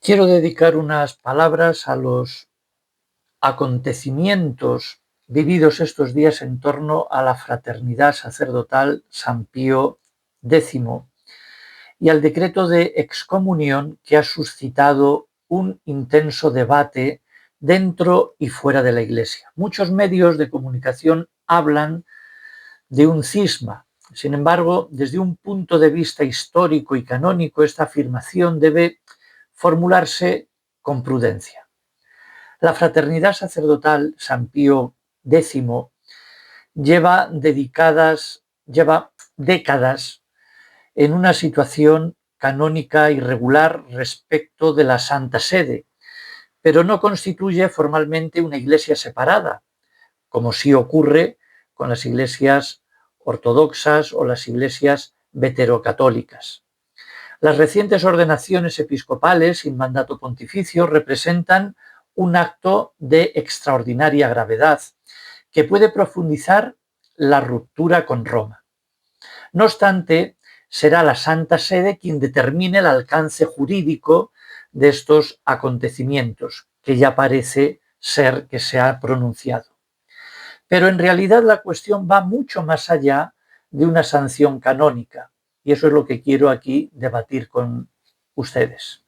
Quiero dedicar unas palabras a los acontecimientos vividos estos días en torno a la fraternidad sacerdotal San Pío X y al decreto de excomunión que ha suscitado un intenso debate dentro y fuera de la Iglesia. Muchos medios de comunicación hablan de un cisma. Sin embargo, desde un punto de vista histórico y canónico, esta afirmación debe formularse con prudencia. La fraternidad sacerdotal San Pío X lleva décadas en una situación canónica irregular respecto de la Santa Sede, pero no constituye formalmente una iglesia separada, como sí ocurre con las iglesias ortodoxas o las iglesias veterocatólicas. Las recientes ordenaciones episcopales sin mandato pontificio representan un acto de extraordinaria gravedad que puede profundizar la ruptura con Roma. No obstante, será la Santa Sede quien determine el alcance jurídico de estos acontecimientos, que ya parece ser que se ha pronunciado. Pero en realidad la cuestión va mucho más allá de una sanción canónica, y eso es lo que quiero aquí debatir con ustedes.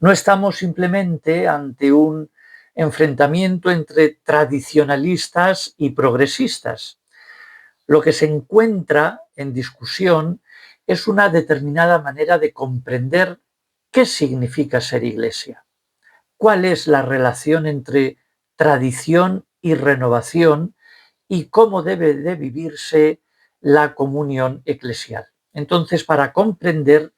No estamos simplemente ante un enfrentamiento entre tradicionalistas y progresistas. Lo que se encuentra en discusión es una determinada manera de comprender qué significa ser iglesia, cuál es la relación entre tradición y renovación y cómo debe de vivirse la comunión eclesial. Entonces, para comprender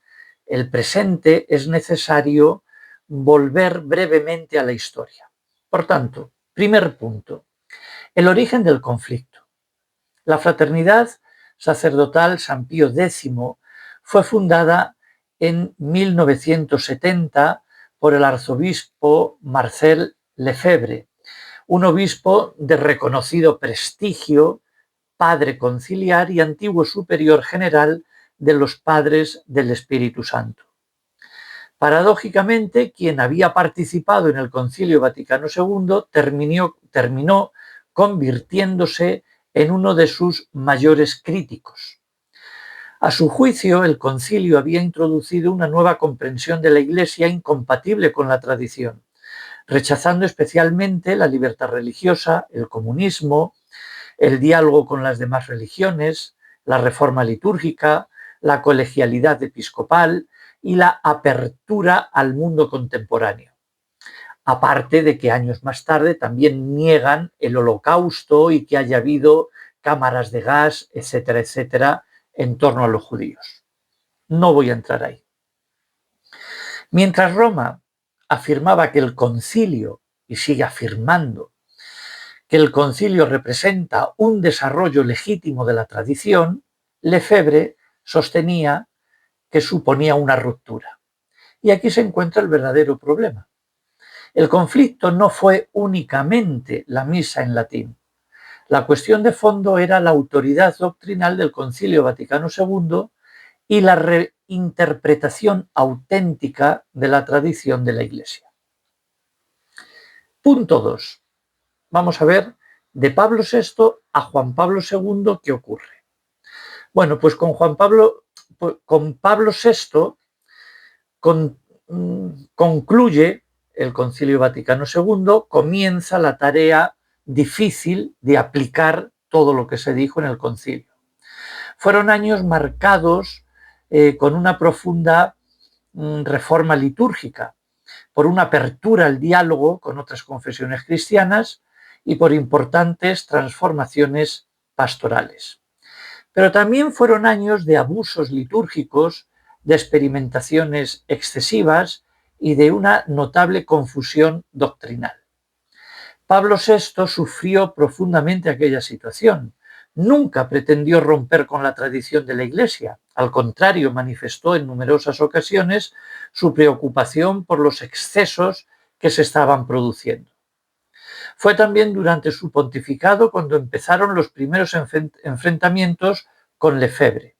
el presente es necesario volver brevemente a la historia. Por tanto, primer punto, el origen del conflicto. La fraternidad sacerdotal San Pío X fue fundada en 1970 por el arzobispo Marcel Lefebvre, un obispo de reconocido prestigio, padre conciliar y antiguo superior general de los padres del Espíritu Santo. Paradójicamente, quien había participado en el Concilio Vaticano II terminó convirtiéndose en uno de sus mayores críticos. A su juicio, el concilio había introducido una nueva comprensión de la Iglesia incompatible con la tradición, rechazando especialmente la libertad religiosa, el comunismo, el diálogo con las demás religiones, la reforma litúrgica, la colegialidad episcopal y la apertura al mundo contemporáneo. Aparte de que años más tarde también niegan el Holocausto y que haya habido cámaras de gas, etcétera, etcétera, en torno a los judíos. No voy a entrar ahí. Mientras Roma afirmaba que el concilio, y sigue afirmando, que el concilio representa un desarrollo legítimo de la tradición, Lefebvre sostenía que suponía una ruptura. Y aquí se encuentra el verdadero problema. El conflicto no fue únicamente la misa en latín. La cuestión de fondo era la autoridad doctrinal del Concilio Vaticano II y la reinterpretación auténtica de la tradición de la Iglesia. Punto 2. Vamos a ver de Pablo VI a Juan Pablo II qué ocurre. Bueno, pues con Pablo VI concluye el Concilio Vaticano II, comienza la tarea difícil de aplicar todo lo que se dijo en el concilio. Fueron años marcados con una profunda reforma litúrgica, por una apertura al diálogo con otras confesiones cristianas y por importantes transformaciones pastorales. Pero también fueron años de abusos litúrgicos, de experimentaciones excesivas y de una notable confusión doctrinal. Pablo VI sufrió profundamente aquella situación. Nunca pretendió romper con la tradición de la Iglesia. Al contrario, manifestó en numerosas ocasiones su preocupación por los excesos que se estaban produciendo. Fue también durante su pontificado cuando empezaron los primeros enfrentamientos con Lefebvre.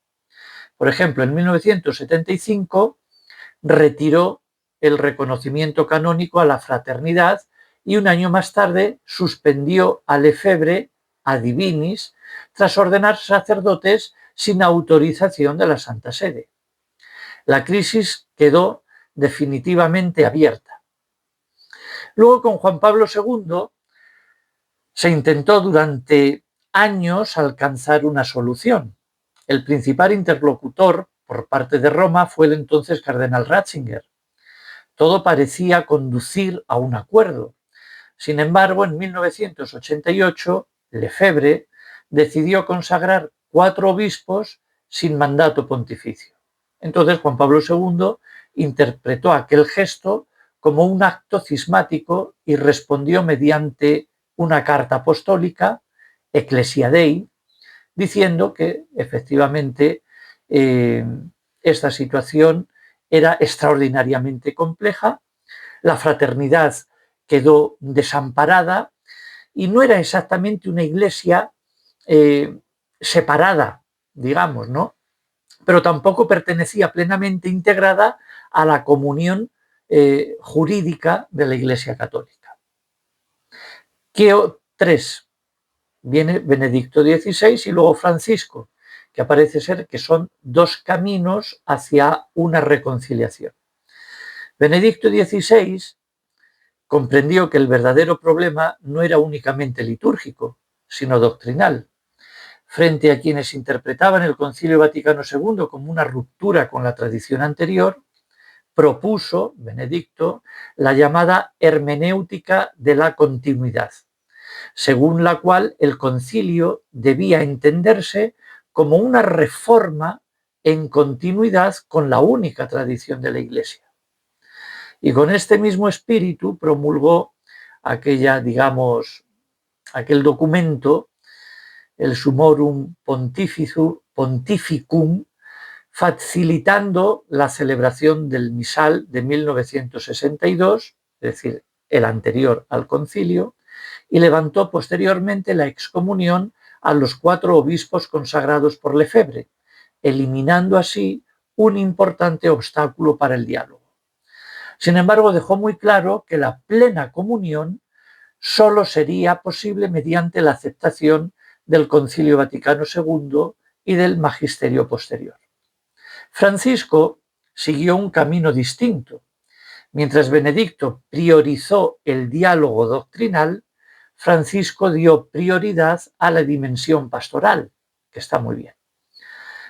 Por ejemplo, en 1975 retiró el reconocimiento canónico a la fraternidad y un año más tarde suspendió a Lefebvre a Divinis tras ordenar sacerdotes sin autorización de la Santa Sede. La crisis quedó definitivamente abierta. Luego, con Juan Pablo II, se intentó durante años alcanzar una solución. El principal interlocutor por parte de Roma fue el entonces cardenal Ratzinger. Todo parecía conducir a un acuerdo. Sin embargo, en 1988, Lefebvre decidió consagrar 4 obispos sin mandato pontificio. Entonces, Juan Pablo II interpretó aquel gesto como un acto cismático y respondió mediante una carta apostólica, Ecclesia Dei, diciendo que efectivamente esta situación era extraordinariamente compleja, la fraternidad quedó desamparada y no era exactamente una iglesia separada, digamos, ¿no? Pero tampoco pertenecía plenamente integrada a la comunión jurídica de la Iglesia Católica. ¿Qué tres? Viene Benedicto XVI y luego Francisco, que parece ser que son 2 caminos hacia una reconciliación. Benedicto XVI comprendió que el verdadero problema no era únicamente litúrgico, sino doctrinal. Frente a quienes interpretaban el Concilio Vaticano II como una ruptura con la tradición anterior, propuso, Benedicto, la llamada hermenéutica de la continuidad, según la cual el concilio debía entenderse como una reforma en continuidad con la única tradición de la Iglesia. Y con este mismo espíritu promulgó aquel documento, el Summorum Pontificum, facilitando la celebración del misal de 1962, es decir, el anterior al concilio, y levantó posteriormente la excomunión a los 4 obispos consagrados por Lefebvre, eliminando así un importante obstáculo para el diálogo. Sin embargo, dejó muy claro que la plena comunión solo sería posible mediante la aceptación del Concilio Vaticano II y del magisterio posterior. Francisco siguió un camino distinto. Mientras Benedicto priorizó el diálogo doctrinal, Francisco dio prioridad a la dimensión pastoral, que está muy bien.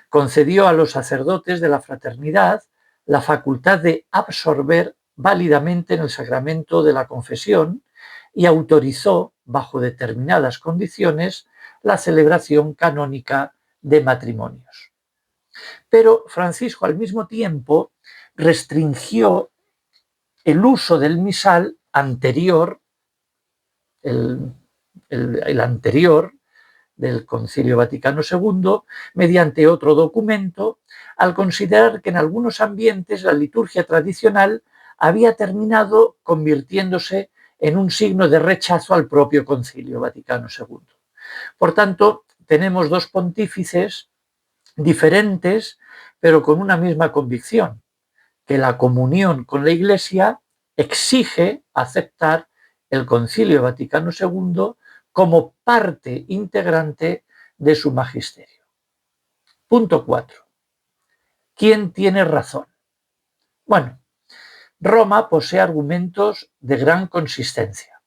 Concedió a los sacerdotes de la fraternidad la facultad de absorber válidamente en el sacramento de la confesión y autorizó, bajo determinadas condiciones, la celebración canónica de matrimonios. Pero Francisco, al mismo tiempo, restringió el uso del misal anterior, el anterior del Concilio Vaticano II, mediante otro documento, al considerar que en algunos ambientes la liturgia tradicional había terminado convirtiéndose en un signo de rechazo al propio Concilio Vaticano II. Por tanto, tenemos 2 pontífices diferentes, pero con una misma convicción, que la comunión con la Iglesia exige aceptar el Concilio Vaticano II como parte integrante de su magisterio. Punto 4. ¿Quién tiene razón? Bueno, Roma posee argumentos de gran consistencia.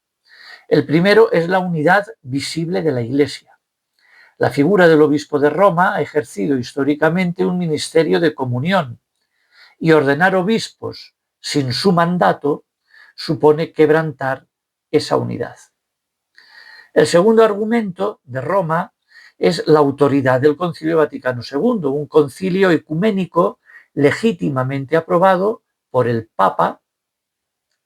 El primero es la unidad visible de la Iglesia. La figura del obispo de Roma ha ejercido históricamente un ministerio de comunión, y ordenar obispos sin su mandato supone quebrantar esa unidad. El segundo argumento de Roma es la autoridad del Concilio Vaticano II, un concilio ecuménico legítimamente aprobado por el Papa,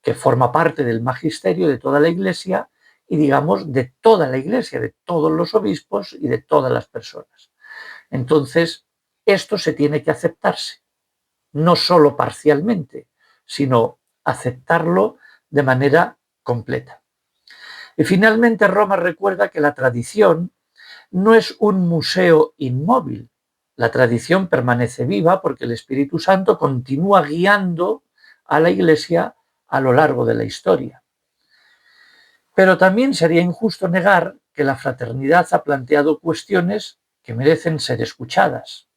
que forma parte del magisterio de toda la Iglesia y, digamos, de toda la Iglesia, de todos los obispos y de todas las personas. Entonces, esto se tiene que aceptarse, no solo parcialmente, sino aceptarlo de manera completa. Y finalmente Roma recuerda que la tradición no es un museo inmóvil. La tradición permanece viva porque el Espíritu Santo continúa guiando a la Iglesia a lo largo de la historia. Pero también sería injusto negar que la fraternidad ha planteado cuestiones que merecen ser escuchadas.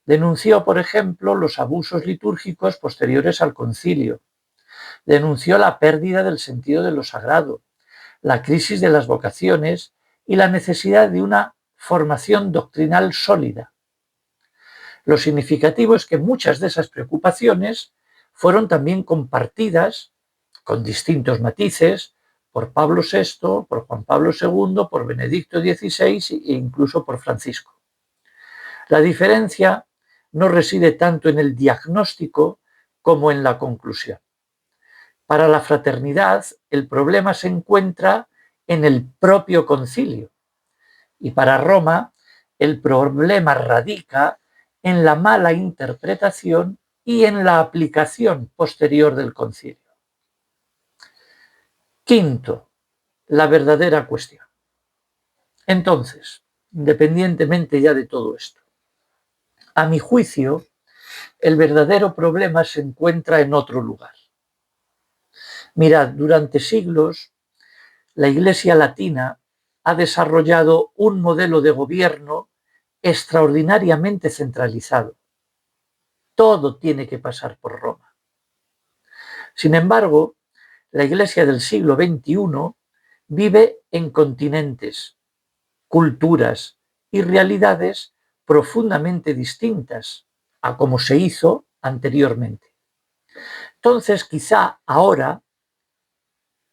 Denunció, por ejemplo, los abusos litúrgicos posteriores al concilio. Denunció la pérdida del sentido de lo sagrado, la crisis de las vocaciones y la necesidad de una formación doctrinal sólida. Lo significativo es que muchas de esas preocupaciones fueron también compartidas, con distintos matices, por Pablo VI, por Juan Pablo II, por Benedicto XVI e incluso por Francisco. La diferencia no reside tanto en el diagnóstico como en la conclusión. Para la fraternidad, el problema se encuentra en el propio concilio, y para Roma, el problema radica en la mala interpretación y en la aplicación posterior del concilio. Quinto, la verdadera cuestión. Entonces, independientemente ya de todo esto, a mi juicio, el verdadero problema se encuentra en otro lugar. Mirad, durante siglos, la Iglesia latina ha desarrollado un modelo de gobierno extraordinariamente centralizado. Todo tiene que pasar por Roma. Sin embargo, la Iglesia del siglo XXI vive en continentes, culturas y realidades profundamente distintas a como se hizo anteriormente. Entonces, quizá ahora,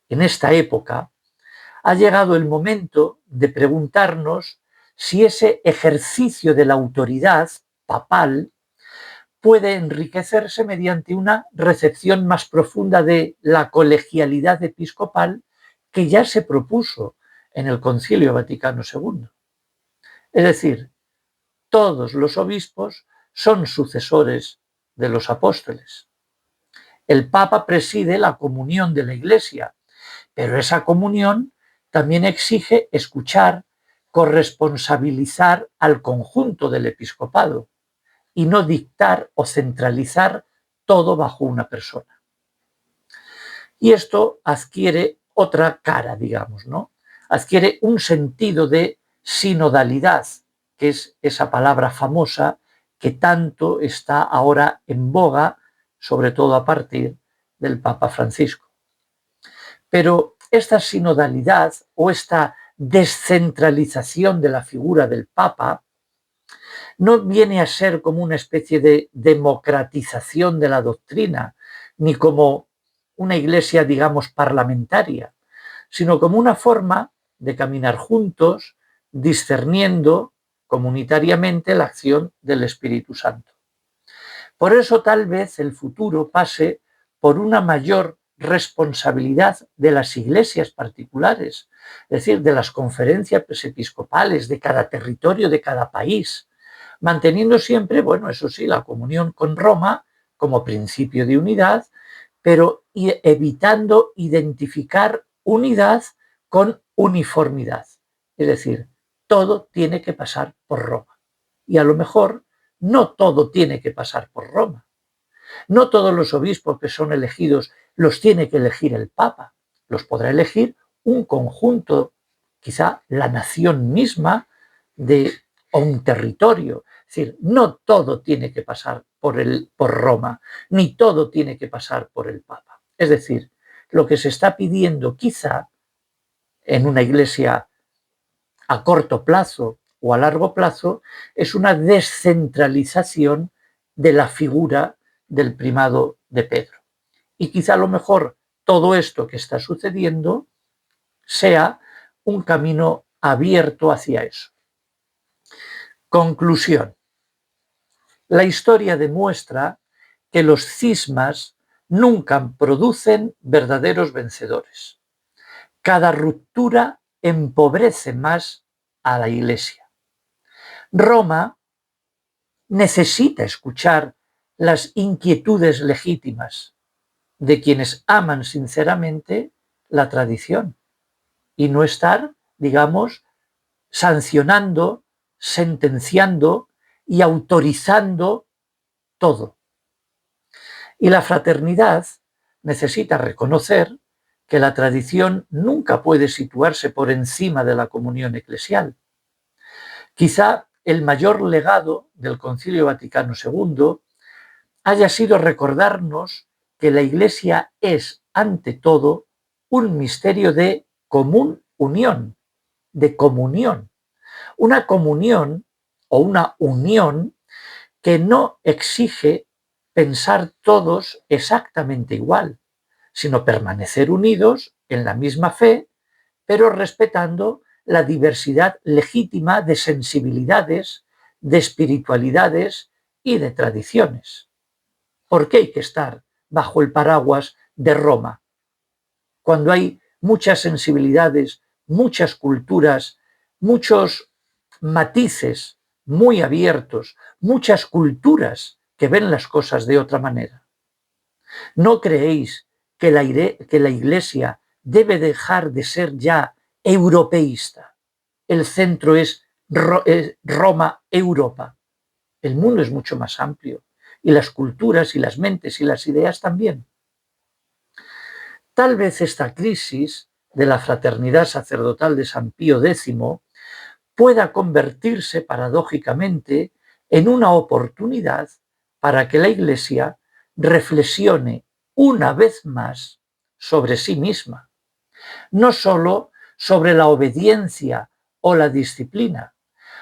en esta época, ha llegado el momento de preguntarnos si ese ejercicio de la autoridad papal puede enriquecerse mediante una recepción más profunda de la colegialidad episcopal que ya se propuso en el Concilio Vaticano II. Es decir, todos los obispos son sucesores de los apóstoles. El Papa preside la comunión de la Iglesia, pero esa comunión también exige escuchar, corresponsabilizar al conjunto del episcopado y no dictar o centralizar todo bajo una persona. Y esto adquiere otra cara, digamos, ¿no? Adquiere un sentido de sinodalidad, que es esa palabra famosa que tanto está ahora en boga, sobre todo a partir del Papa Francisco. Pero esta sinodalidad o esta descentralización de la figura del Papa no viene a ser como una especie de democratización de la doctrina, ni como una iglesia, digamos, parlamentaria, sino como una forma de caminar juntos, discerniendo comunitariamente la acción del Espíritu Santo. Por eso tal vez el futuro pase por una mayor responsabilidad de las iglesias particulares, es decir, de las conferencias episcopales de cada territorio, de cada país, manteniendo siempre, bueno, eso sí, la comunión con Roma como principio de unidad, pero evitando identificar unidad con uniformidad. Es decir, todo tiene que pasar por Roma. Y a lo mejor no todo tiene que pasar por Roma. No todos los obispos que son elegidos los tiene que elegir el Papa. Los podrá elegir un conjunto, quizá la nación misma o un territorio. Es decir, no todo tiene que pasar por Roma, ni todo tiene que pasar por el Papa. Es decir, lo que se está pidiendo quizá en una iglesia a corto plazo o a largo plazo es una descentralización de la figura del primado de Pedro. Y quizá a lo mejor todo esto que está sucediendo sea un camino abierto hacia eso. Conclusión. La historia demuestra que los cismas nunca producen verdaderos vencedores. Cada ruptura empobrece más a la Iglesia. Roma necesita escuchar las inquietudes legítimas de quienes aman sinceramente la tradición y no estar, digamos, sancionando, sentenciando y autorizando todo. Y la fraternidad necesita reconocer que la tradición nunca puede situarse por encima de la comunión eclesial. Quizá el mayor legado del Concilio Vaticano II haya sido recordarnos que la Iglesia es, ante todo, un misterio de común unión, de comunión. Una comunión o una unión que no exige pensar todos exactamente igual, sino permanecer unidos en la misma fe, pero respetando la diversidad legítima de sensibilidades, de espiritualidades y de tradiciones. ¿Por qué hay que estar bajo el paraguas de Roma? Cuando hay muchas sensibilidades, muchas culturas, muchos matices muy abiertos, muchas culturas que ven las cosas de otra manera. ¿No creéis que la Iglesia debe dejar de ser ya europeísta? El centro es Roma, Europa. El mundo es mucho más amplio, y las culturas y las mentes y las ideas también. Tal vez esta crisis de la fraternidad sacerdotal de San Pío X pueda convertirse paradójicamente en una oportunidad para que la Iglesia reflexione una vez más sobre sí misma, no solo sobre la obediencia o la disciplina,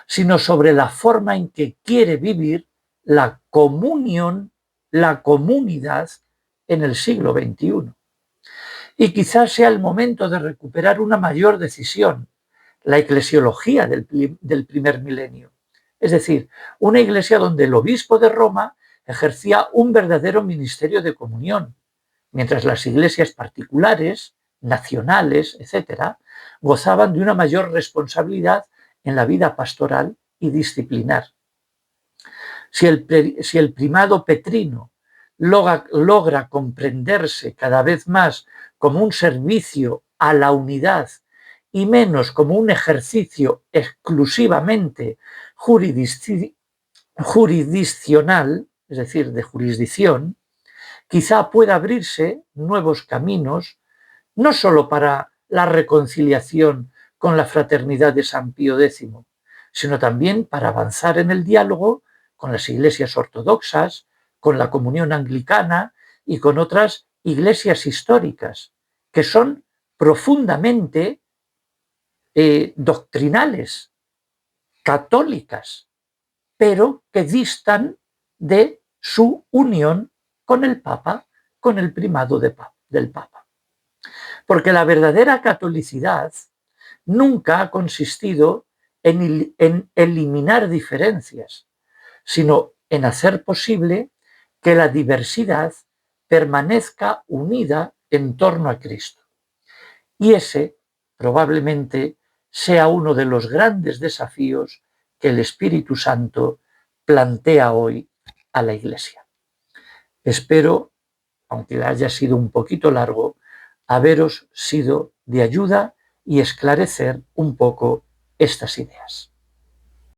sino sobre la forma en que quiere vivir la comunión, la comunidad en el siglo XXI. Y quizás sea el momento de recuperar una mayor decisión, la eclesiología del primer milenio. Es decir, una iglesia donde el obispo de Roma ejercía un verdadero ministerio de comunión, mientras las iglesias particulares, nacionales, etcétera, gozaban de una mayor responsabilidad en la vida pastoral y disciplinar. Si el primado petrino logra comprenderse cada vez más como un servicio a la unidad y menos como un ejercicio exclusivamente jurisdiccional, es decir, de jurisdicción, quizá pueda abrirse nuevos caminos, no solo para la reconciliación con la fraternidad de San Pío X, sino también para avanzar en el diálogo con las iglesias ortodoxas, con la comunión anglicana y con otras iglesias históricas, que son profundamente doctrinales, católicas, pero que distan de su unión con el Papa, con el primado del Papa. Porque la verdadera catolicidad nunca ha consistido en eliminar diferencias, sino en hacer posible que la diversidad permanezca unida en torno a Cristo. Y ese probablemente sea uno de los grandes desafíos que el Espíritu Santo plantea hoy a la Iglesia. Espero, aunque haya sido un poquito largo, haberos sido de ayuda y esclarecer un poco estas ideas.